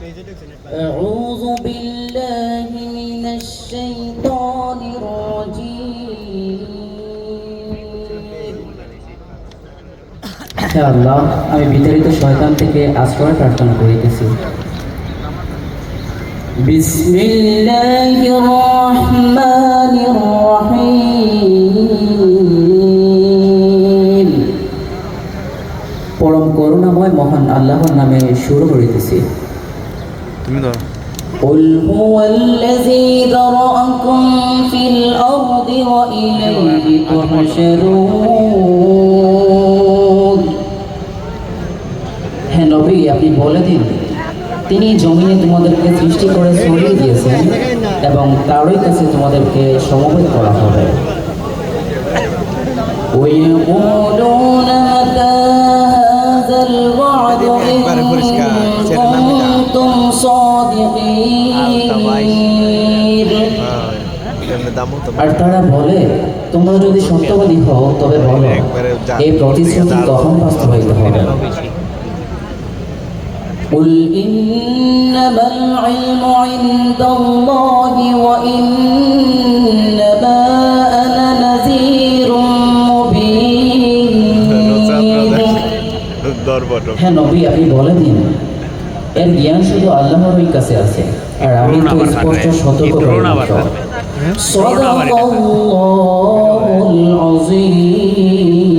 أعوذ بالله من الشيطان الرجيم হে আল্লাহ, আমি বিতাড়িত শয়তান থেকে আশ্রয় প্রার্থনা করিতেছি। বিসমিল্লাহির রহমানির রহিম। পরম করুণাময় মহান আল্লাহর নামে শুরু করিতেছি। তুমি ধরো। قل هو الذي ذرأكم في الأرض وإليه تحشرون। হে নবী, আপনি বলে দিন, তিনি জমিনে তোমাদেরকে সৃষ্টি করে ছড়িয়ে দিয়েছেন এবং তারই কাছে তোমাদেরকে সমবেত করা হবে। ويقولون متى هذا الوعد إن كنتم صادقين। আর তারা বলে, তোমরা যদি সত্যবাদী হও তবে বলো এই প্রতিশ্রুতি কখন বাস্তবায়িত হবে। قل إنما العلم عند الله وإنما أنا نذير مبين। হ্যাঁ নবী, আপনি বলে দিন, এর জ্ঞান শুধু আল্লাহরই কাছে আছে, আর আমি তো স্পষ্ট সতর্ক করে মাত্র। সাদাকাল্লাহুল আযীম।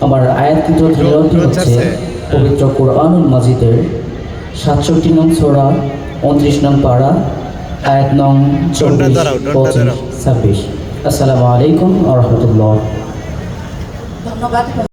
আমার আয়াতকৃত তিলাওয়াতটি হচ্ছে পবিত্র কুরআনুল মাজিদের 67 নং সূরা 29 নং পারা, আয়াত নং 24, 25, 26। আসসালামু আলাইকুম ওয়া রাহমাতুল্লাহ। ধন্যবাদ।